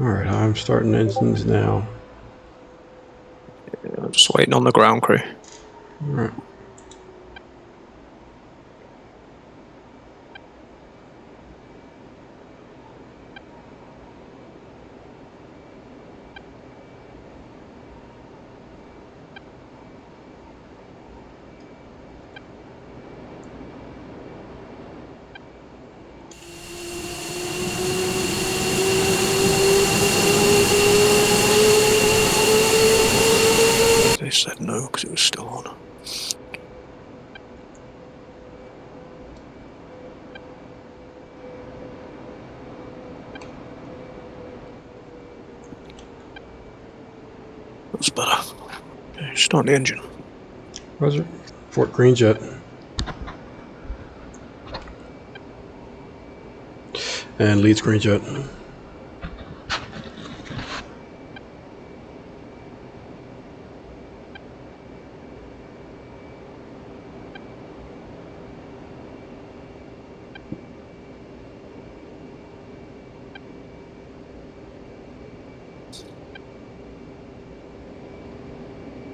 Alright, I'm starting engines now. I'm just waiting on the ground crew. Alright. They said no because it was still on. That's better. Okay, start the engine. Roger. Fort Green Jet. And Leeds Green Jet.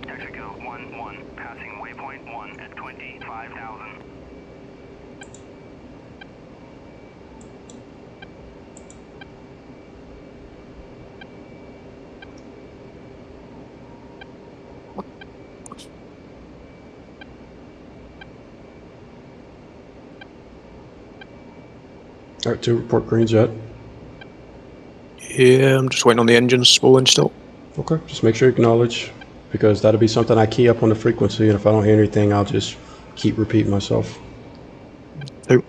Mexico 1-1, passing waypoint 1 at 25,000. Alright, 2 report Green Jet. Yeah, I'm just waiting on the engines spooling still. Okay, just make sure you acknowledge, because that'll be something I key up on the frequency, and if I don't hear anything, I'll just keep repeating myself. 2.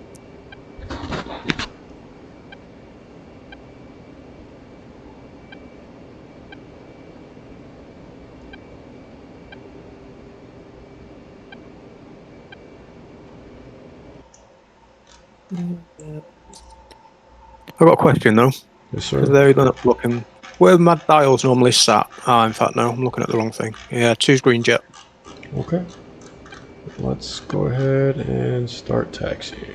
I've got a question though. Yes, sir. Because they're not looking. Where my dial's normally sat. Ah, in fact, no, I'm looking at the wrong thing. Yeah, 2's Green Jet. Okay. Let's go ahead and start taxiing.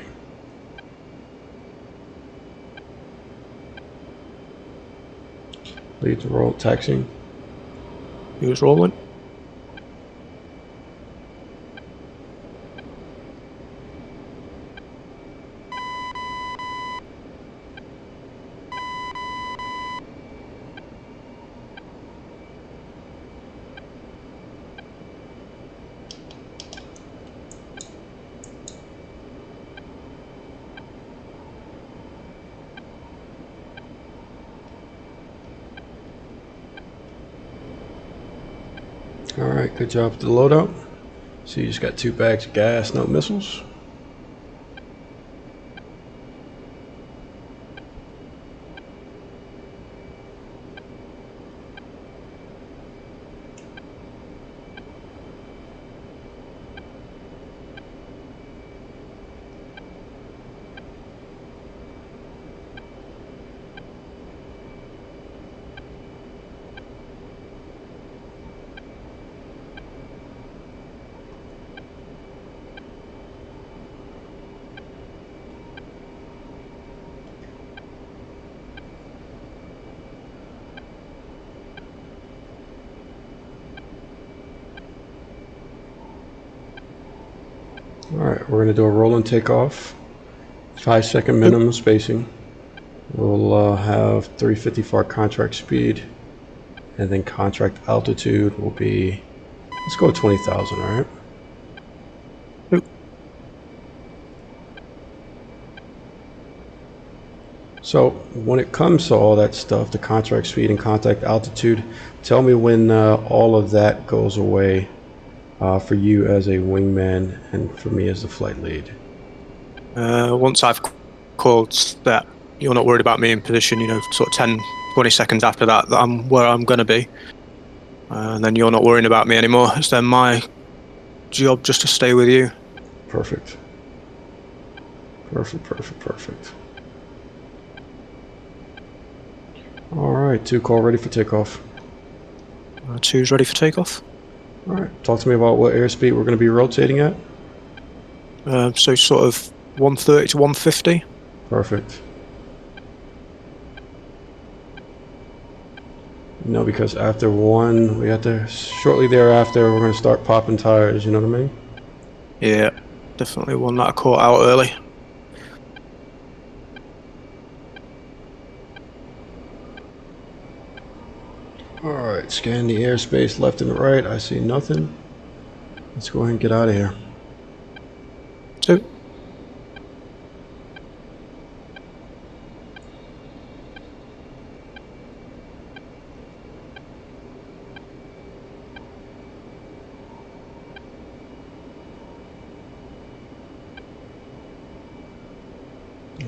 Leeds roll taxiing. Who's rolling? Alright, good job with the loadout. So you just got 2 bags of gas, no missiles. Alright, we're going to do a roll and takeoff. 5-second minimum spacing. We'll have 350 for our contract speed. And then contract altitude will be, let's go with 20,000, alright? So when it comes to all that stuff, the contract speed and contact altitude, tell me when all of that goes away for you as a wingman and for me as the flight lead. Once I've called that, you're not worried about me in position, you know, sort of 10, 20 seconds after that, I'm where I'm going to be. And then you're not worrying about me anymore. It's then my job just to stay with you. Perfect. Perfect, perfect, perfect. Alright, 2 call ready for takeoff. 2's ready for takeoff. Alright, talk to me about what airspeed we're going to be rotating at. So sort of 130 to 150. Perfect. No, because after one, we have to, shortly thereafter, we're going to start popping tires, you know what I mean? Yeah, definitely one that I caught out early. Alright, scan the airspace left and right. I see nothing. Let's go ahead and get out of here. 2.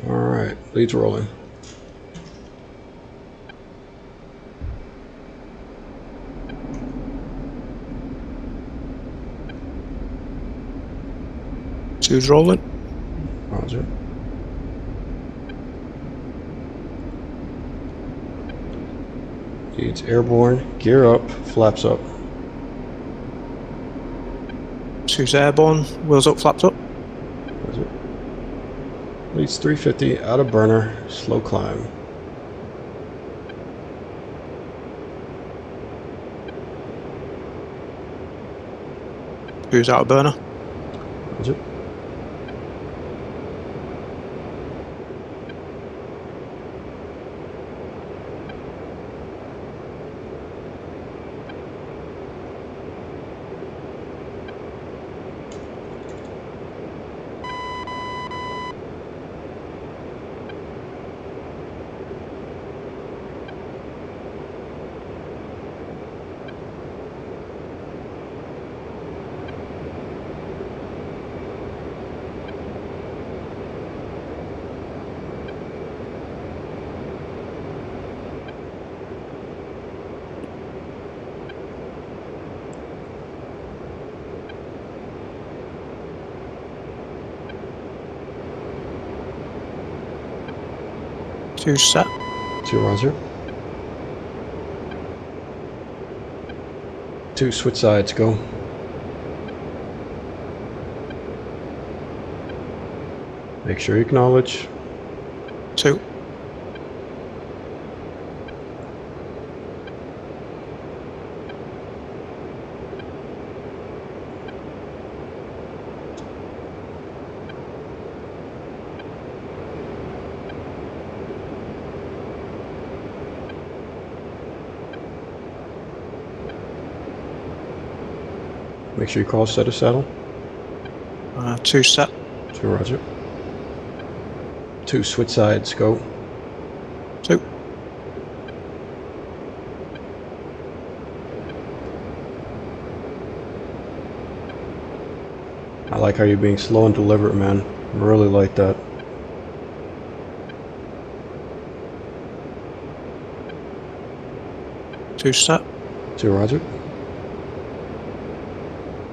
Alright, leads rolling. Two's rolling. Roger. Leads airborne, gear up, flaps up. 2's airborne, wheels up, flaps up. Roger. Leads 350, out of burner, slow climb. Two's out of burner. Roger. Two's set. 2 roger. 2 switch sides, go. Make sure you acknowledge. 2. Make sure you call set a saddle. 2's set. 2 roger. 2 switch sides, go. 2. I like how you're being slow and deliberate, man. I really like that. Two's set. 2 roger.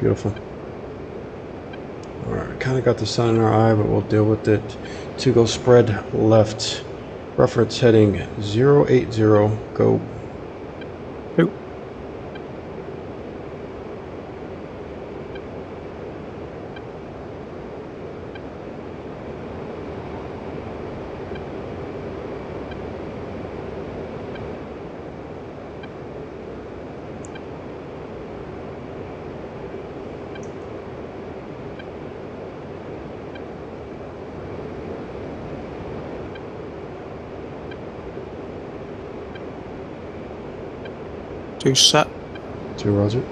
Beautiful. Alright, kind of got the sun in our eye, but we'll deal with it. 2 go spread left. Reference heading 080, go. 2. Two's set. 2 roger.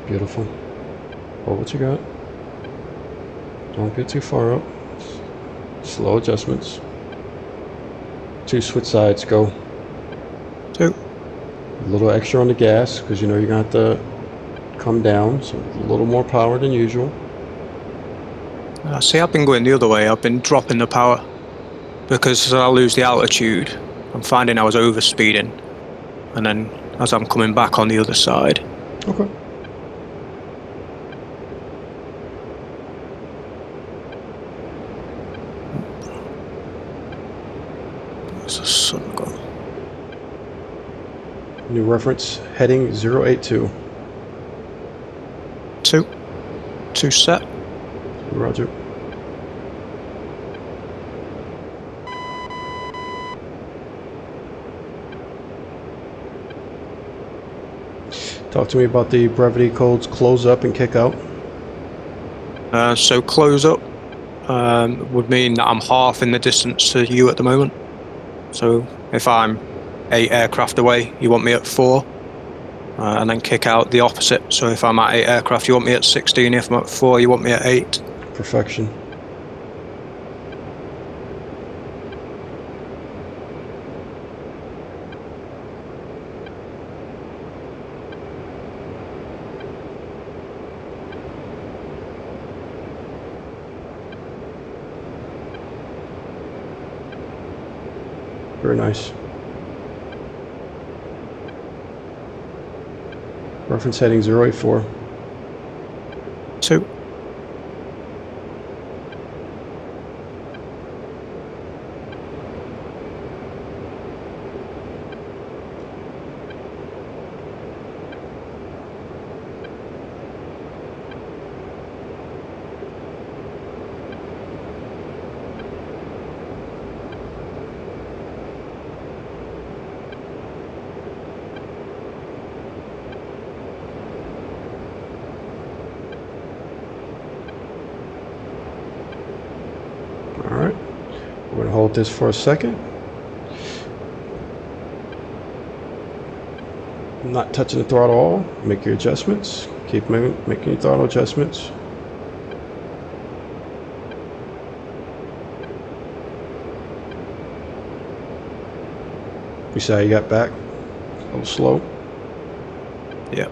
Beautiful. Hold what you got. Don't get too far up. Slow adjustments. 2 switch sides, go. 2. A little extra on the gas because you know you're going to have to come down, so a little more power than usual. See, I've been going the other way. I've been dropping the power because as I lose the altitude, I'm finding I was overspeeding, and then as I'm coming back on the other side, Okay. New reference heading 082. 2 set. Roger. Talk to me about the brevity codes close up and kick out. So close up would mean that I'm half in the distance to you at the moment. So if I'm 8 aircraft away, you want me at 4. And then kick out the opposite. So if I'm at 8 aircraft, you want me at 16. If I'm at 4, you want me at 8. Perfection. Very nice. Reference heading 084. 2. Alright, we're going to hold this for a second. Not touching the throttle at all. Make your adjustments. Keep making your throttle adjustments. You see how you got back? A little slow. Yeah.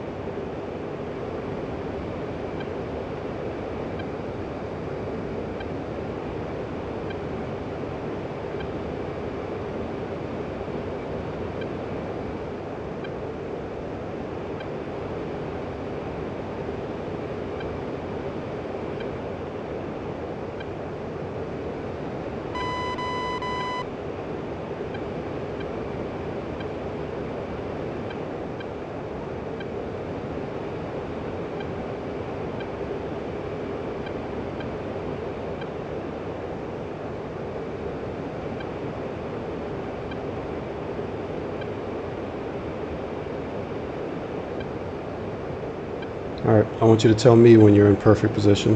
Alright, I want you to tell me when you're in perfect position.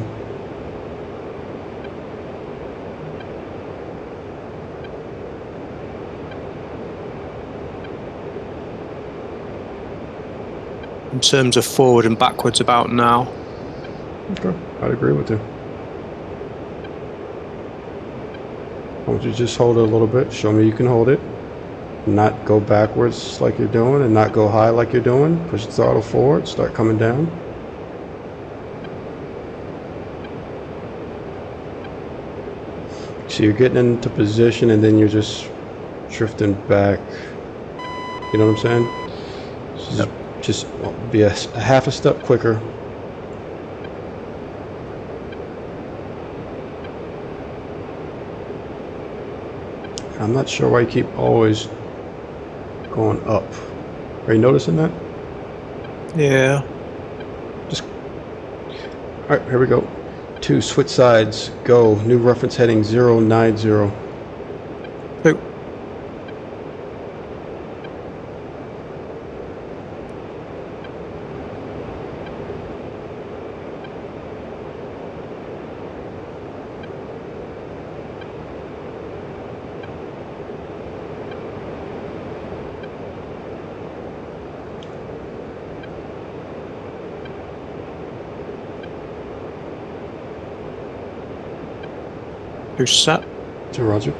In terms of forward and backwards, about now. Okay, I'd agree with you. I want you to just hold it a little bit. Show me you can hold it. Not go backwards like you're doing and not go high like you're doing. Push the throttle forward, start coming down. So you're getting into position and then you're just drifting back. You know what I'm saying? Yep. Just be a half a step quicker. I'm not sure why you keep always going up. Are you noticing that? Yeah. Just. All right, here we go. 2, switch sides, go. New reference heading 090. 2. Two set. To Roger.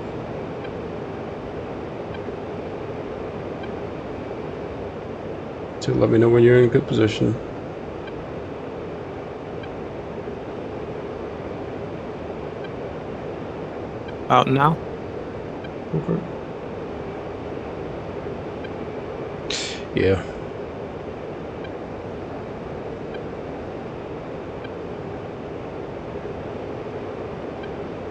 To let me know when you're in good position. Out now. Okay. Yeah.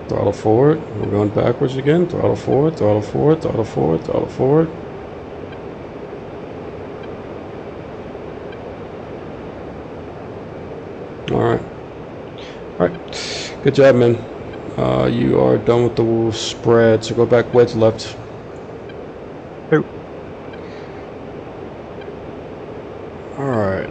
Throttle forward. We're going backwards again. Throttle forward, throttle forward, throttle forward, throttle forward. All right. All right. Good job, man. You are done with the spread, so go back wedge left. Oh. All right.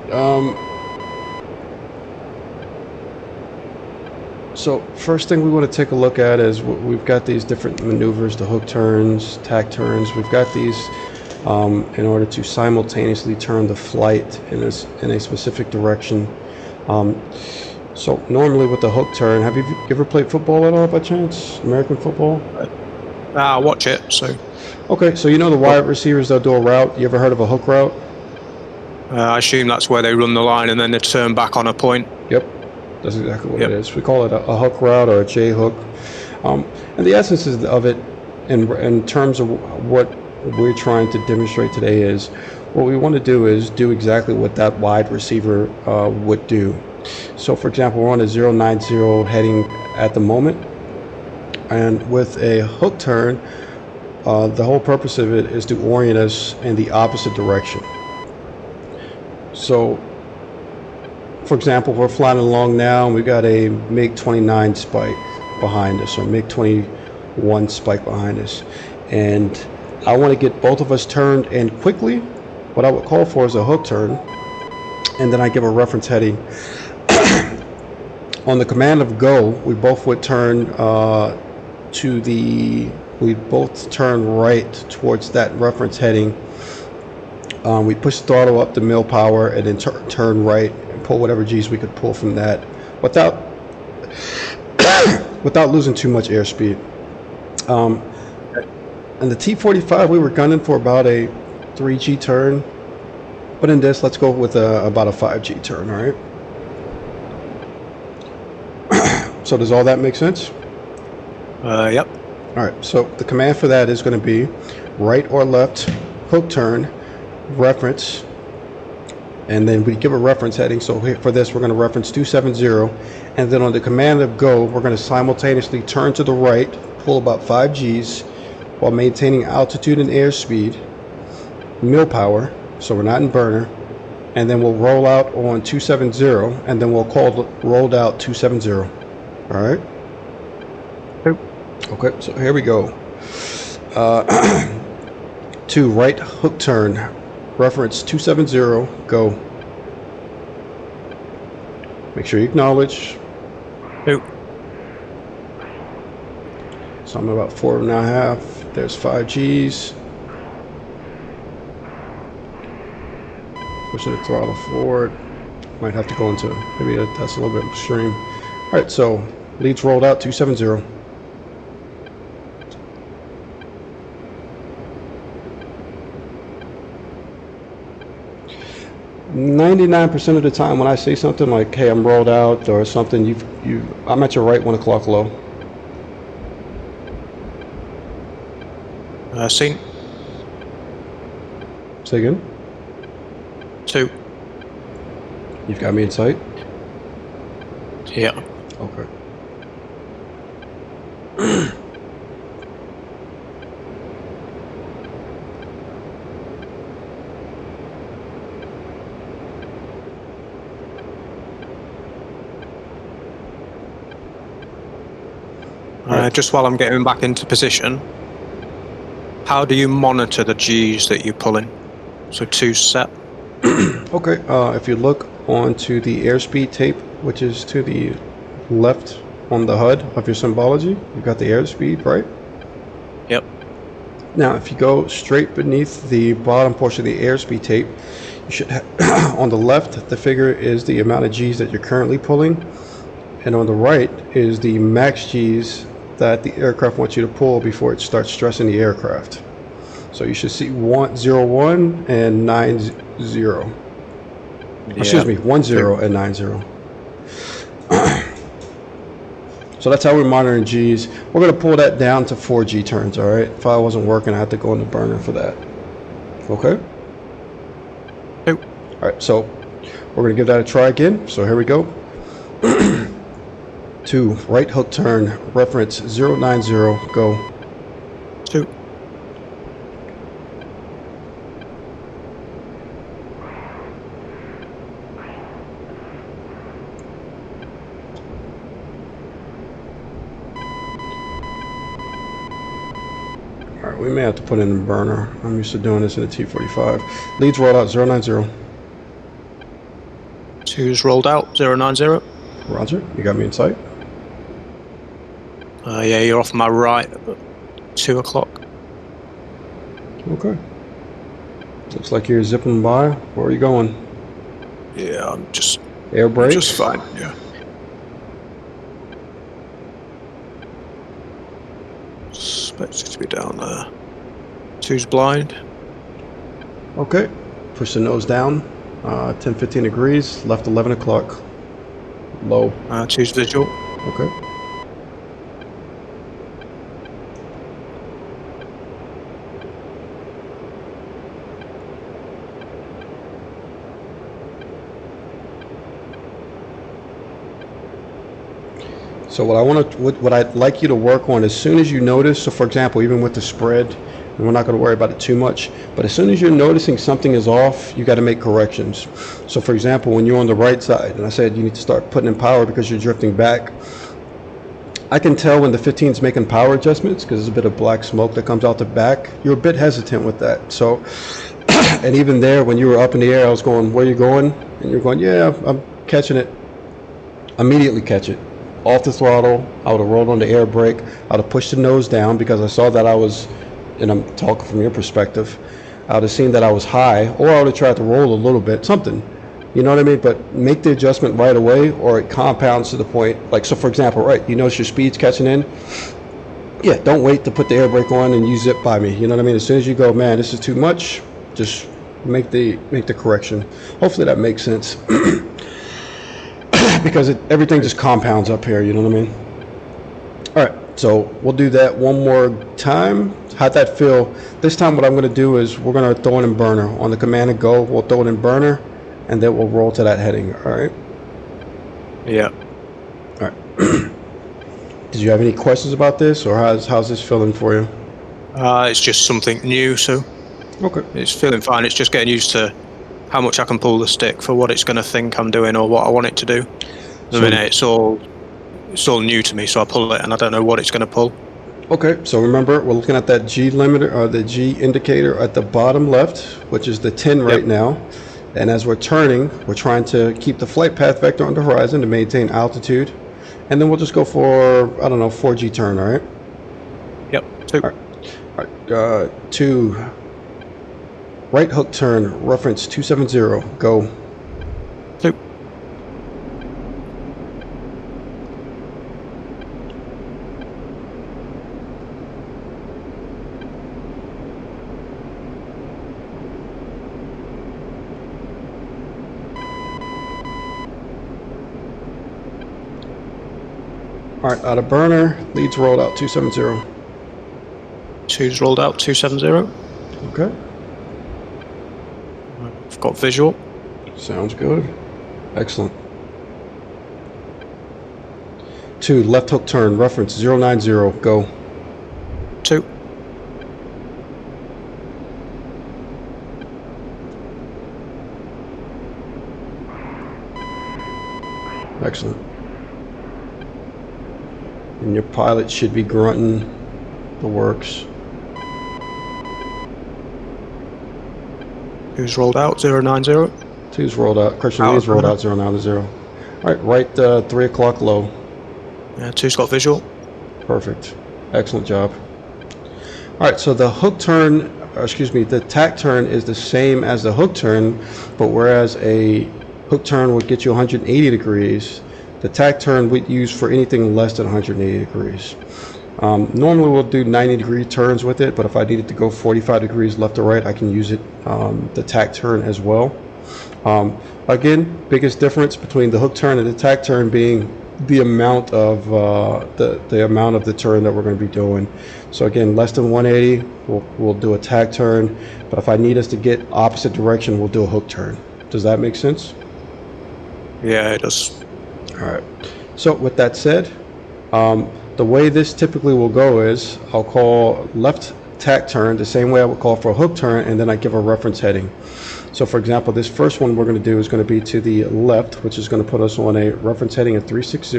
So first thing we want to take a look at is we've got these different maneuvers, the hook turns, tack turns. We've got these in order to simultaneously turn the flight in a specific direction. So normally with the hook turn, have you ever played football at all by chance? American football? I watch it, so Okay, so you know the wide receivers, they'll do a route. You ever heard of a hook route? I assume that's where they run the line and then they turn back on a point. Yep, that's exactly what Yep. it is. We call it a hook route or a J hook. And the essence of it in terms of what we're trying to demonstrate today is what we want to do is do exactly what that wide receiver would do. So for example, we're on a 090 heading at the moment, and with a hook turn, the whole purpose of it is to orient us in the opposite direction. So for example, we're flying along now and we've got a MiG-29 spike behind us, or MiG-21 spike behind us, and I want to get both of us turned in quickly. What I would call for is a hook turn, and then I give a reference heading. On the command of go, we both would turn we'd both turn right towards that reference heading. We push the throttle up to mil power and then turn right and pull whatever G's we could pull from that without without losing too much airspeed. And the T-45, we were gunning for about a 3G turn, but in this, let's go with about a 5G turn, all right? So does all that make sense? Yep. All right, so the command for that is going to be right or left, hook turn, reference, and then we give a reference heading. So here for this, we're going to reference 270, and then on the command of go, we're going to simultaneously turn to the right, pull about 5 Gs, while maintaining altitude and airspeed, mil power, so we're not in burner, and then we'll roll out on 270, and then we'll call rolled out 270. All right? Okay, so here we go. To right hook turn, reference 270, go. Make sure you acknowledge. Oh. So I'm about 4.5. There's 5 Gs. Pushing the throttle forward. Might have to go into, maybe that's a little bit extreme. All right, so leads rolled out 270. %99 of the time when I say something like, hey, I'm rolled out or something, I'm at your right 1 o'clock low. Scene. Say again? 2. You've got me in sight? Yeah. Okay. Just while I'm getting back into position, how do you monitor the G's that you're pulling? So 2 set. Okay, if you look onto the airspeed tape, which is to the left on the HUD of your symbology, you've got the airspeed, right? Yep. Now, if you go straight beneath the bottom portion of the airspeed tape, you should have, on the left, the figure is the amount of G's that you're currently pulling, and on the right is the max G's that the aircraft wants you to pull before it starts stressing the aircraft. So you should see 01 and 90. Excuse me, 10 and 90. So that's how we're monitoring G's. We're going to pull that down to 4G turns, all right? If I wasn't working, I had to go into burner for that. Okay? Nope. All right, so we're going to give that a try again. So here we go. To right hook turn, reference 090, go. 2. we may have to put in a burner. I'm used to doing this in a T-45. Leads rolled out 090. 2's rolled out 090. Roger, you got me in sight. Yeah, you're off my right at 2 o'clock. Okay. Looks like you're zipping by. Where are you going? Yeah, I'm just Air brake? just fine. Yeah. Expected to be down there. 2's blind. Okay. Push the nose down. 10, 15 degrees. Left 11 o'clock. Low. 2's visual. Okay. So what I'd like you to work on as soon as you notice, so for example, even with the spread, and we're not going to worry about it too much, but as soon as you're noticing something is off, you got to make corrections. So for example, when you're on the right side, and I said you need to start putting in power because you're drifting back, I can tell when the 15 is making power adjustments because there's a bit of black smoke that comes out the back. You're a bit hesitant with that. So, and even there, when you were up in the air, I was going, where are you going? And you're going, yeah, I'm catching it. Immediately catch it. Off the throttle, I would have rolled on the air brake, I would have pushed the nose down because I saw that I was, and I'm talking from your perspective, I would have seen that I was high, or I would have tried to roll a little bit, something, you know what I mean? But make the adjustment right away or it compounds to the point, like, so for example, right, you notice your speed's catching in, yeah, don't wait to put the air brake on and you zip by me, you know what I mean? As soon as you go, man, this is too much, just make the correction. Hopefully that makes sense. Because everything just compounds up here, you know what I mean? All right, so we'll do that one more time. How'd that feel? This time what I'm going to do is we're going to throw it in burner. On the command and go, we'll throw it in burner, and then we'll roll to that heading, all right? Yeah. All right. Did you have any questions about this, or how's this feeling for you? It's just something new, so Okay. it's feeling fine. It's just getting used to how much I can pull the stick for what it's going to think I'm doing or what I want it to do. The minute it's all new to me, so I pull it and I don't know what it's going to pull. Okay, so remember, we're looking at that G limiter, or the G indicator at the bottom left, which is the 10 right now. And as we're turning, we're trying to keep the flight path vector on the horizon to maintain altitude. And then we'll just go for, I don't know, 4G turn, all right? Yep. 2. All right, 2. Right hook turn, reference 270, go. 2. All right, out of burner, leads rolled out 270. 2's rolled out 270. Okay, I've got visual. sounds good. Excellent. 2, left hook turn, reference 090, go. 2. Excellent. And your pilot should be grunting the works. 2's rolled out 090. 2's rolled out. Christian Lee's rolled out 090. All right, right 3 o'clock low. Yeah, 2's got visual. Perfect. Excellent job. All right, so the hook turn, the tack turn is the same as the hook turn, but whereas a hook turn would get you 180 degrees, the tack turn we'd use for anything less than 180 degrees. Normally we'll do 90-degree turns with it, but if I needed to go 45 degrees left or right, I can use it, the tack turn as well. Again, biggest difference between the hook turn and the tack turn being the amount of the amount of the turn that we're going to be doing. So again, less than 180, we'll do a tack turn, but if I need us to get opposite direction, we'll do a hook turn. Does that make sense? Yeah, it does. All right. So with that said, the way this typically will go is I'll call left tack turn the same way I would call for a hook turn, and then I give a reference heading. So for example, this first one we're going to do is going to be to the left, which is going to put us on a reference heading of 360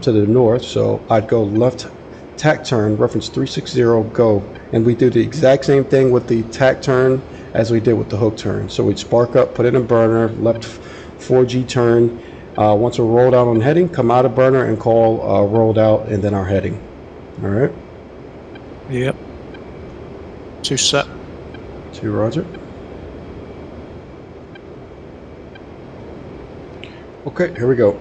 to the north. So I'd go left tack turn, reference 360, go. And we do the exact same thing with the tack turn as we did with the hook turn. So we'd spark up, put it in burner, left 4G turn. Once we're rolled out on heading, come out of burner and call rolled out and then our heading. All right? Yep. 2 set. 2, roger. Okay, here we go.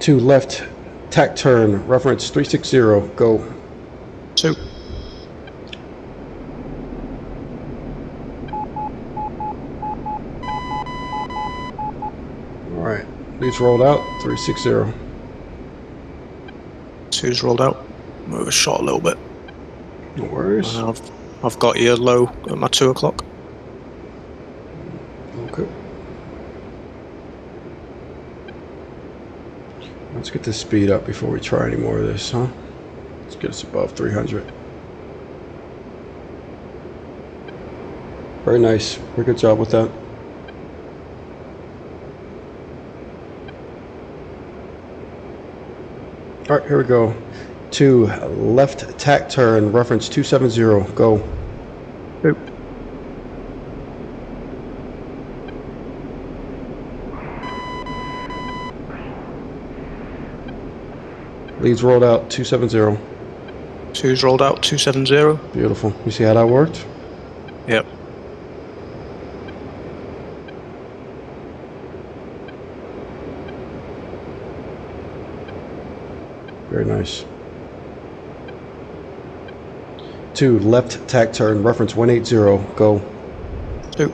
2 left, tack turn, reference 360, go. 2. All right, leads rolled out, 360. 2's rolled out. Move short a little bit. No worries. I've got you low at my 2 o'clock. Okay. Let's get this speed up before we try any more of this, huh? Let's get us above 300. Very nice. Very good job with that. All right, here we go. 2 left tack turn, reference 270, go. 2. Leads rolled out, 270. 2's rolled out, 270. Beautiful. You see how that worked? Yep. Very nice. 2 left tack turn, reference 180, go. 2.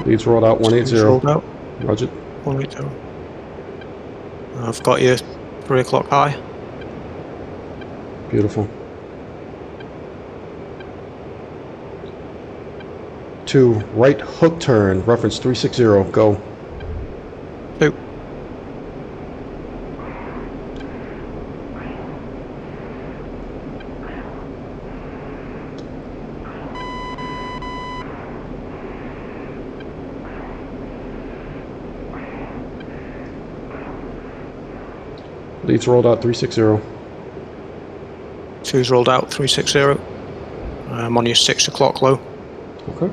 Leads rolled out, 180. Rolled out, Roger. 180. I've got you 3 o'clock high. Beautiful. 2 right hook turn, reference 360, go. 2. Leads rolled out, 360. 2's rolled out, 360. I'm on your 6 o'clock low. Okay.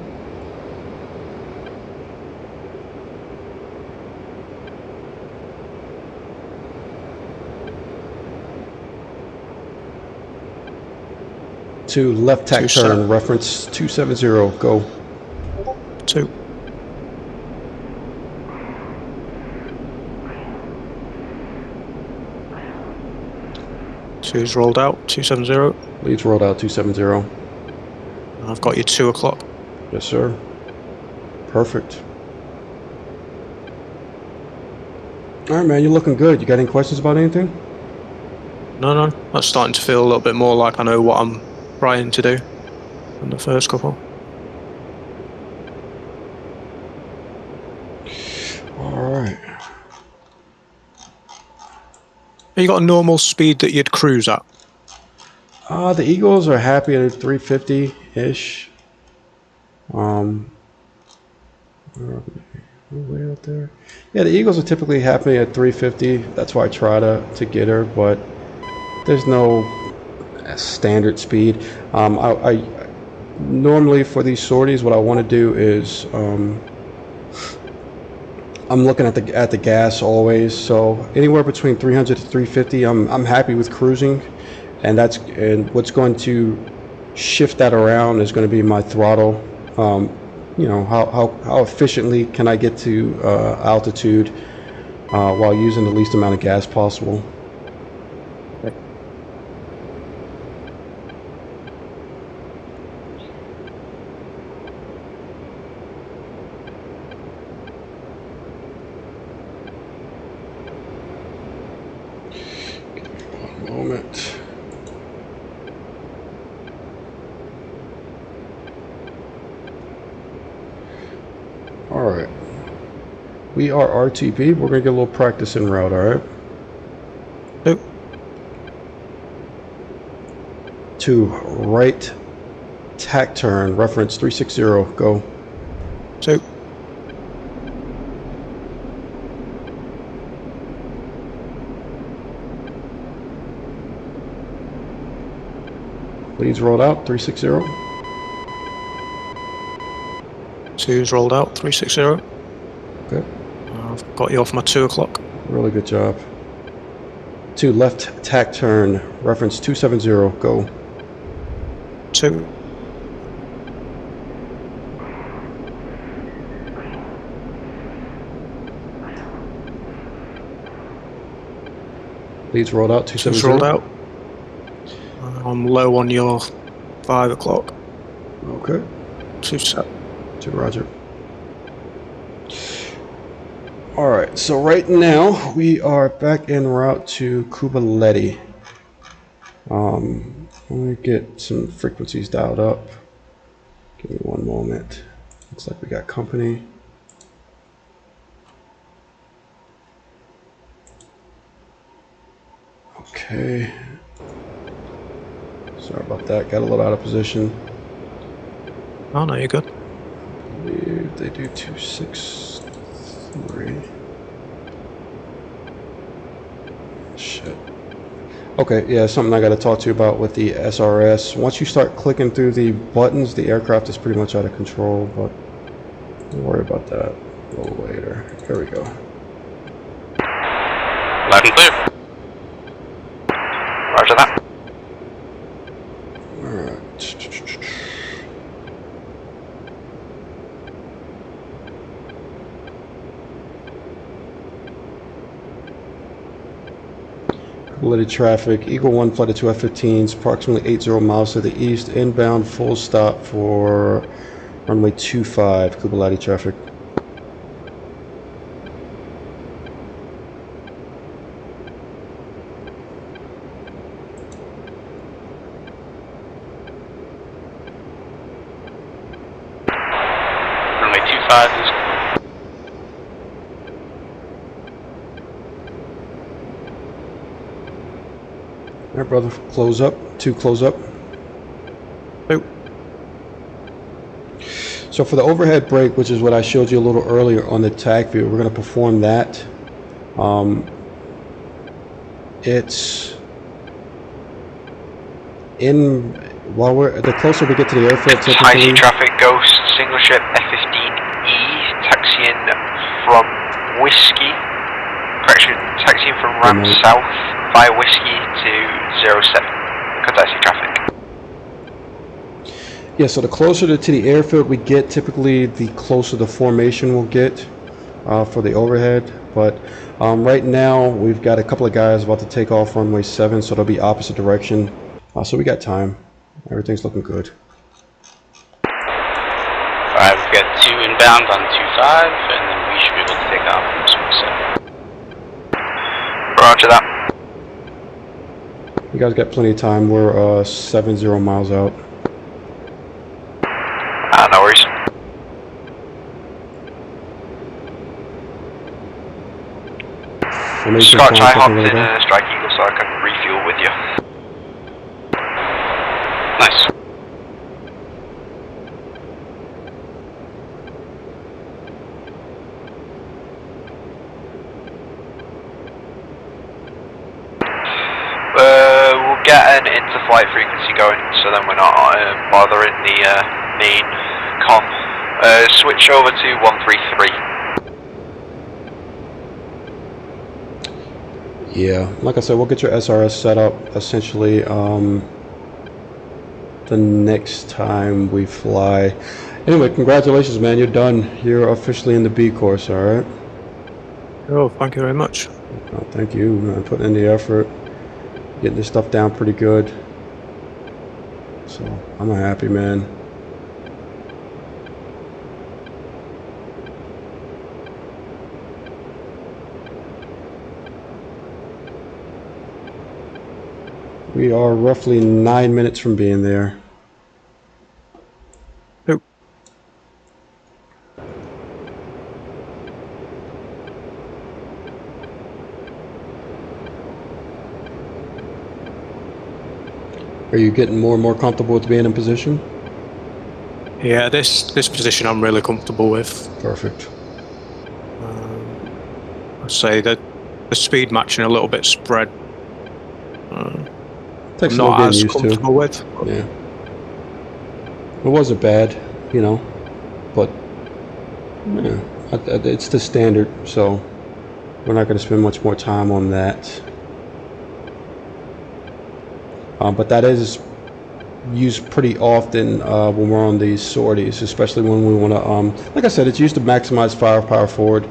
To left tack 2 turn, set. reference 270, go. 2. 2's rolled out, 270. Leads rolled out, 270. I've got you 2 o'clock. Yes, sir. Perfect. All right, man, you're looking good. You got any questions about anything? No. That's starting to feel a little bit more like I know what I'm trying to do than the first couple. All right. You got a normal speed that you'd cruise at? The Eagles are happy at 350-ish. Where are we? Way out there. Yeah, the Eagles are typically happy at 350. That's why I try to get her, but there's no standard speed. I normally for these sorties, what I want to do is I'm looking at the gas always. So anywhere between 300 to 350, I'm happy with cruising, and what's going to shift that around is going to be my throttle. You know, how efficiently can I get to altitude while using the least amount of gas possible. Okay. One moment. All right. We are RTB. We're going to get a little practice en route, all right? Nope. To right tack turn, reference 360, go. 2. Leads rolled out, 360. 2's rolled out, 360. Okay, I've got you off my 2 o'clock. really good job. 2 left tack turn, reference 270, go. 2. Leads rolled out, 2's 270. rolled out. I'm low on your 5 o'clock. Okay, 2 set. 2 roger. Alright, so right now we are back en route to Kubaletti. Let me get some frequencies dialed up. Give me one moment. Looks like we got company. Okay. Sorry about that. Got a little out of position. Oh no, you're good. I believe they do 263. Shit. Okay, yeah, something I got to talk to you about with the SRS. Once you start clicking through the buttons, the aircraft is pretty much out of control, but don't worry about that a little later. Here we go. Loud and clear. Roger that. Alright. Kubaletti traffic, Eagle 1 flight of 2 F-15s, approximately 80 miles to the east, inbound, full stop for runway 25, Kubaletti traffic. Runway 25 is Alright, brother, close up, 2 close up. 2. So for the overhead brake, which is what I showed you a little earlier on the tag view, we're going to perform that. It's in, while the closer we get to the airfield, high sea typically, traffic, Ghost, single ship F-15E, taxiing from Whiskey, correction, taxiing from Ram Right. South via Whiskey to 07, contact sea traffic. yeah, so the closer to the airfield we get, typically the closer the formation will get for the overhead. But right now we've got a couple of guys about to take off runway 7, so they'll be opposite direction. So we got time. Everything's looking good. Alright, we've got 2 inbound on 25, and then we should be able to take off from 07. Roger that. You guys got plenty of time. We're 70 miles out. No worries. Formation Scotch, I contact hopped over in there. a Strike Eagle so I can refuel with you. Nice. We'll get an inter-flight frequency going, so then we're not bothering the main com. Switch over to 133. Yeah, like I said, we'll get your SRS set up essentially the next time we fly. Anyway, congratulations, man. You're done. You're officially in the B course, all right? Oh, thank you very much. Oh, thank you, man. Putting in the effort. Getting this stuff down pretty good. So, I'm a happy man. We are roughly 9 minutes from being there. Two. Are you getting more and more comfortable with being in position? Yeah, this position I'm really comfortable with. Perfect. I'd say that the speed matching a little bit spread. Takes I'm a little not getting as used to. comfortable with. Yeah. It wasn't bad, you know, but yeah, it's the standard, so we're not going to spend much more time on that. But that is used pretty often when we're on these sorties, especially when we want to, like I said, it's used to maximize firepower forward.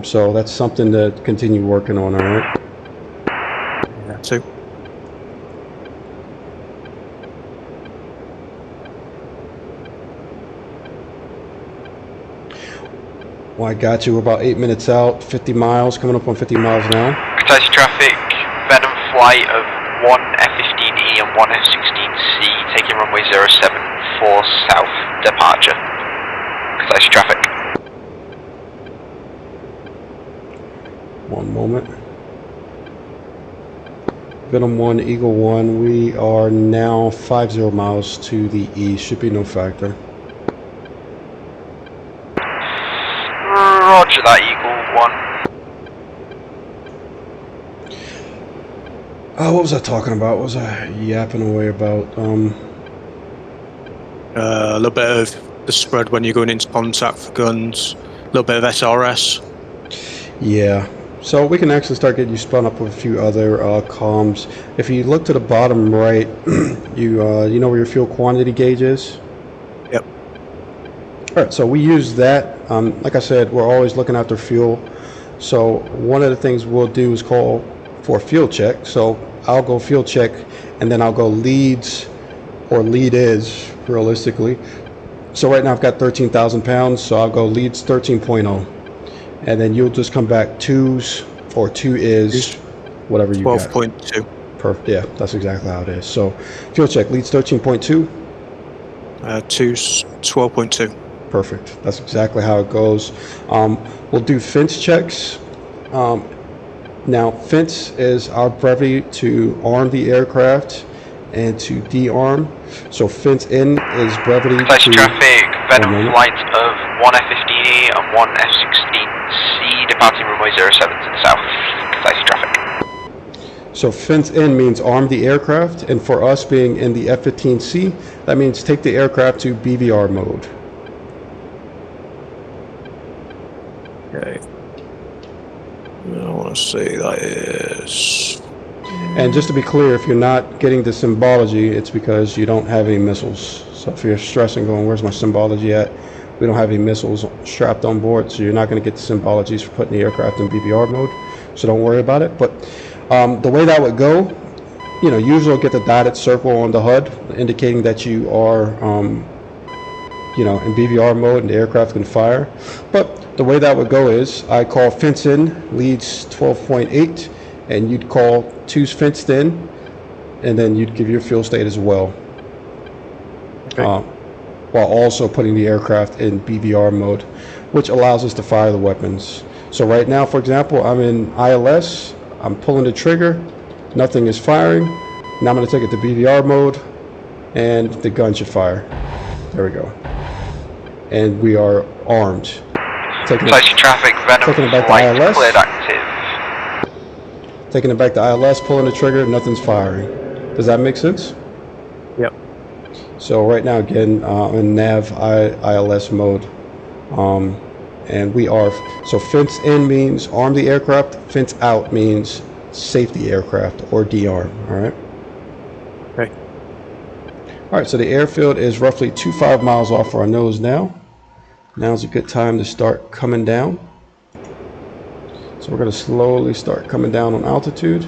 So that's something to continue working on, all right? Yeah, too. Well, I got you. We're about 8 minutes out, 50 miles, coming up on 50 miles now. Taxi traffic, Venom flight of 1 F-15E and 1 F-16C, taking runway 07 for south departure. Taxi traffic. One moment. Venom 1, Eagle 1, we are now 50 miles to the east. Should be no factor. Roger that, Eagle 1. Oh, what was I talking about? What was I yapping away about? A little bit of the spread when you're going into contact for guns. A little bit of SRS. Yeah. So we can actually start getting you spun up with a few other comms. If you look to the bottom right, you know where your fuel quantity gauge is? Yep. All right, so we use that. Like I said, we're always looking after fuel. So one of the things we'll do is call for a fuel check. So I'll go fuel check, and then I'll go leads, or lead is, realistically. So right now I've got 13,000 pounds, so I'll go leads 13.0. And then you'll just come back twos, or two is, whatever you got. 12.2. Perfect, yeah, that's exactly how it is. So fuel check, leads 13.2. Two's 12.2. Perfect. That's exactly how it goes. We'll do fence checks. Now, fence is our brevity to arm the aircraft and to de-arm. So fence in is brevity Taxi to... traffic, Venom flight of 1 F-15E and 1 F-16C, departing runway 07 to the south. Taxi traffic. So fence in means arm the aircraft, and for us being in the F-15C, that means take the aircraft to BVR mode. Okay. I want to say that is... And just to be clear, if you're not getting the symbology, it's because you don't have any missiles. So if you're stressing going, where's my symbology at? We don't have any missiles strapped on board, so you're not going to get the symbologies for putting the aircraft in BVR mode. So don't worry about it. But the way that would go, you know, usually you'll get the dotted circle on the HUD indicating that you are, you know, in BVR mode and the aircraft can fire. But the way that would go is I call fence in, leads 12.8, and you'd call two's fenced in, and then you'd give your fuel state as well. Okay. While also putting the aircraft in BVR mode, which allows us to fire the weapons. So right now, for example, I'm in ILS, I'm pulling the trigger, nothing is firing. Now I'm going to take it to BVR mode, and the gun should fire. There we go. And we are armed. Taxi traffic, Venom flight cleared active. Taking it back to ILS, pulling the trigger, nothing's firing. Does that make sense? Yep. So right now, again, in nav ILS mode, and we are, so fence in means arm the aircraft, fence out means safety aircraft or de-arm, all right? Okay. All right, so the airfield is roughly 25 miles off our nose now. Now's a good time to start coming down. So we're going to slowly start coming down on altitude.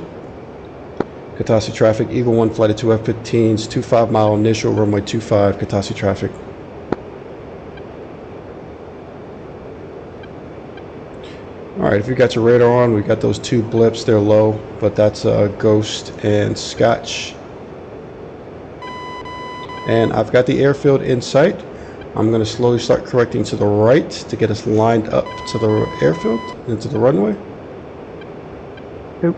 Katasi traffic, Eagle 1 flight of 2 F-15s, 25 mile initial, runway 25, Katasi traffic. Alright, if you got your radar on, we got those two blips, they're low, but that's Ghost and Scotch. And I've got the airfield in sight. I'm going to slowly start correcting to the right to get us lined up to the airfield, into the runway. Yep.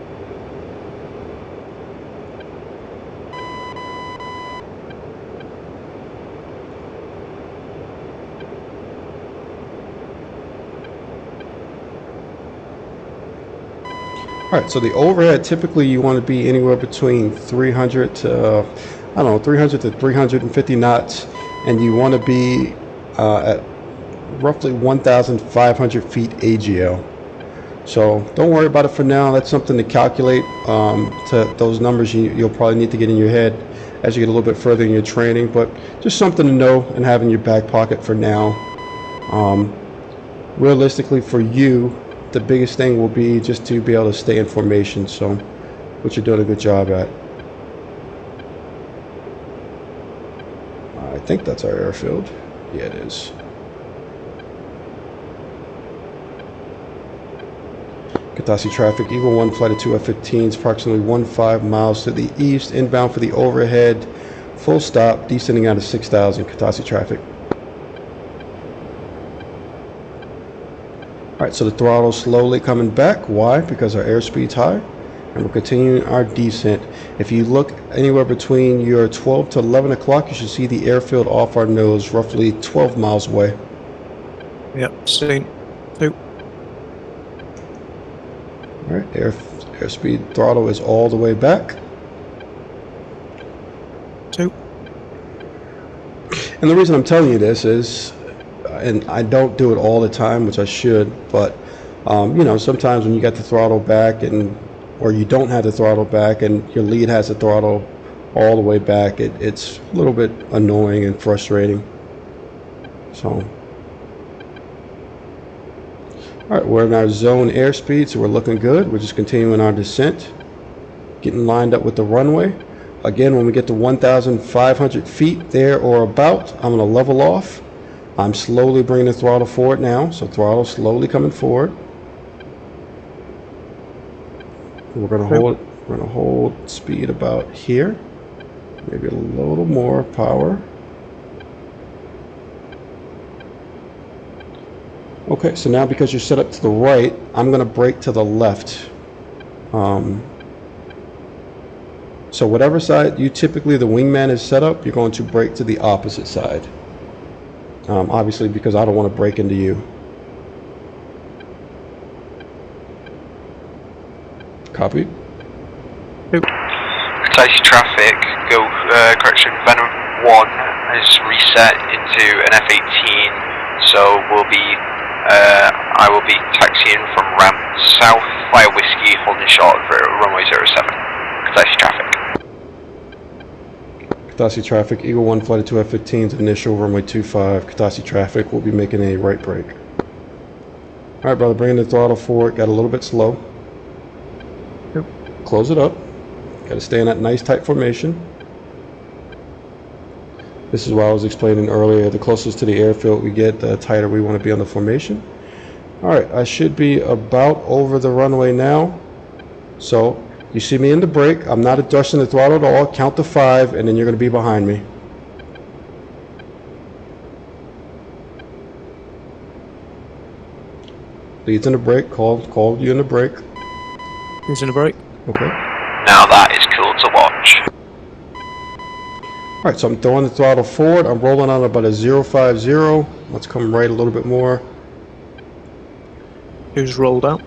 Alright, so the overhead, typically you want to be anywhere between 300 to, I don't know, 300 to 350 knots, and you want to be at roughly 1,500 feet AGL. So don't worry about it for now. That's something to calculate. To those numbers you'll probably need to get in your head as you get a little bit further in your training, but just something to know and have in your back pocket for now. Realistically for you, the biggest thing will be just to be able to stay in formation, so which you're doing a good job at. I think that's our airfield. Yeah, it is. Katasi traffic, Eagle 1 flight of 2 F-15s, approximately 15 miles to the east, inbound for the overhead, full stop, descending out of 6,000, Katasi traffic. Alright, so the throttle's slowly coming back. Why? Because our airspeed's high, and we're continuing our descent. If you look anywhere between your 12 to 11 o'clock, you should see the airfield off our nose, roughly 12 miles away. Yep, seen. Two. Alright, airspeed throttle is all the way back. Two. And the reason I'm telling you this is, and I don't do it all the time, which I should, but you know, sometimes when you got the throttle back or you don't have the throttle back and your lead has the throttle all the way back, it's a little bit annoying and frustrating. So alright, we're in our zone airspeed, so we're looking good. We're just continuing our descent, getting lined up with the runway. Again, when we get to 1,500 feet there or about, I'm going to level off. I'm slowly bringing the throttle forward now, so throttle slowly coming forward. We're going to hold speed about here, maybe a little more power. Okay, so now because you're set up to the right, I'm going to brake to the left. So whatever side the wingman is set up, you're going to brake to the opposite side. Obviously, because I don't want to break into you. Copy. Katasi traffic, go, correction, Venom 1 is reset into an F-18, so I will be taxiing from ramp south via Whiskey, holding short for runway 07. Katasi traffic. Katasi traffic, Eagle 1 flight of 2 F-15s, initial runway 25. Katasi traffic, we'll be making a right brake. Alright, brother, bringing the throttle forward, got a little bit slow. Yep. Close it up. Got to stay in that nice tight formation. This is what I was explaining earlier. The closest to the airfield we get, the tighter we want to be on the formation. Alright, I should be about over the runway now. So, you see me in the brake. I'm not adjusting the throttle at all. Count to 5, and then you're going to be behind me. Leads in the brake. Called you in the brake. Who's in the brake? Okay. Now that is cool to watch. Alright, so I'm throwing the throttle forward. I'm rolling on about a 050. Let's come right a little bit more. Who's rolled out?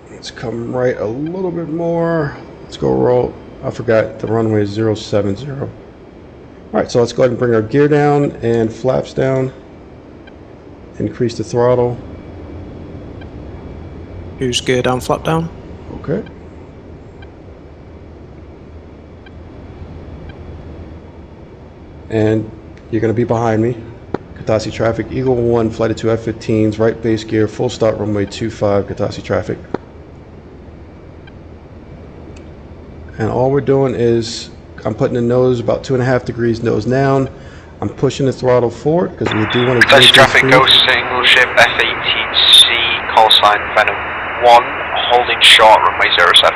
Let's come right a little bit more. Let's go roll. I forgot the runway is 070. Alright, so let's go ahead and bring our gear down and flaps down. Increase the throttle. Who's gear down, flap down? Okay. And you're going to be behind me. Katasi traffic, Eagle 1, flight of 2 F-15s, right base gear, full start runway 25, Katasi traffic. And all we're doing is, I'm putting the nose about 2.5 degrees nose down. I'm pushing the throttle forward because we do want to Katasi traffic, go single ship F-18C, call sign Venom 1, holding short runway 07.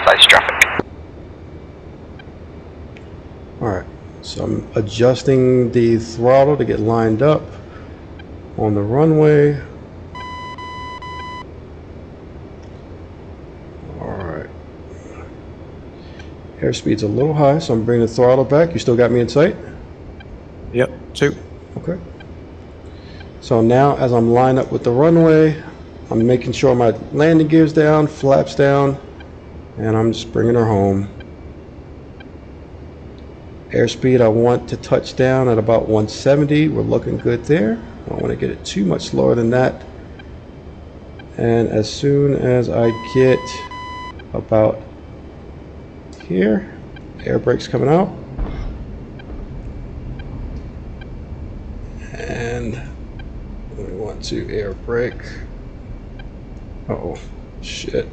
Katasi traffic. Alright, so I'm adjusting the throttle to get lined up on the runway. Alright. Airspeed's a little high, so I'm bringing the throttle back. You still got me in sight? Yep, 2. Okay. So now as I'm lined up with the runway, I'm making sure my landing gear's down, flaps down, and I'm just bringing her home. Airspeed, I want to touch down at about 170. We're looking good there. I don't want to get it too much slower than that. And as soon as I get about here, air brake's coming out. And we want to air brake. Uh-oh, shit.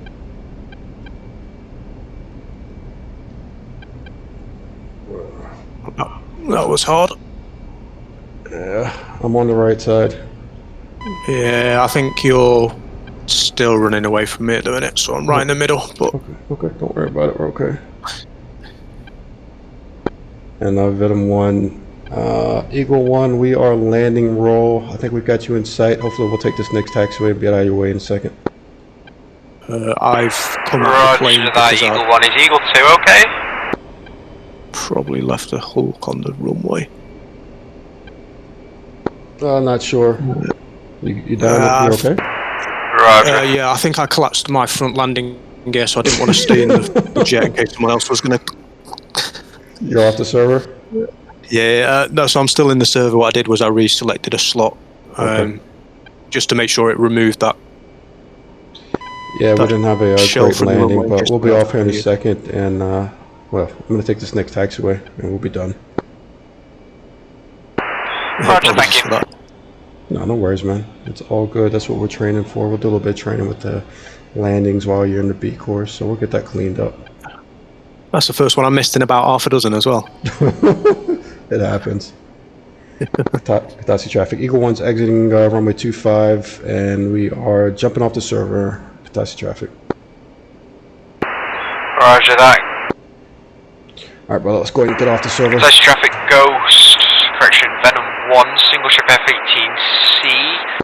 That was hard. Yeah, I'm on the right side. Yeah, I think you're still running away from me at the minute, so I'm right in the middle. But Okay, don't worry about it, we're okay. And Venom 1, Eagle 1, we are landing roll. I think we've got you in sight. Hopefully we'll take this next taxiway and get out of your way in a second. I've come out of the plane Roger that, because Eagle I 1. Is Eagle 2 okay? probably left a hulk on the runway. I'm not sure. You down? You okay? Roger. Yeah, I think I collapsed my front landing gear, so I didn't want to stay in the jet in case someone else was going to... You're off the server? Yeah, no, so I'm still in the server. What I did was I reselected a slot, Okay. just to make sure it removed that. Yeah, we didn't have a shell great from the landing, runway but just we'll be now. off here in a second, and, well, I'm going to take this next taxiway, and we'll be done. Roger, thank you. For that. No worries, man. It's all good. That's what we're training for. We'll do a little bit of training with the landings while you're in the B course, so we'll get that cleaned up. That's the first one I missed in about half a dozen as well. It happens. Hitachi traffic. Eagle 1's exiting runway 25, and we are jumping off the server. Hitachi traffic. Roger that. Alright, brother, let's go ahead and get off the server. Hitachi traffic, Ghost, correction, Venom 1, single ship F-15C,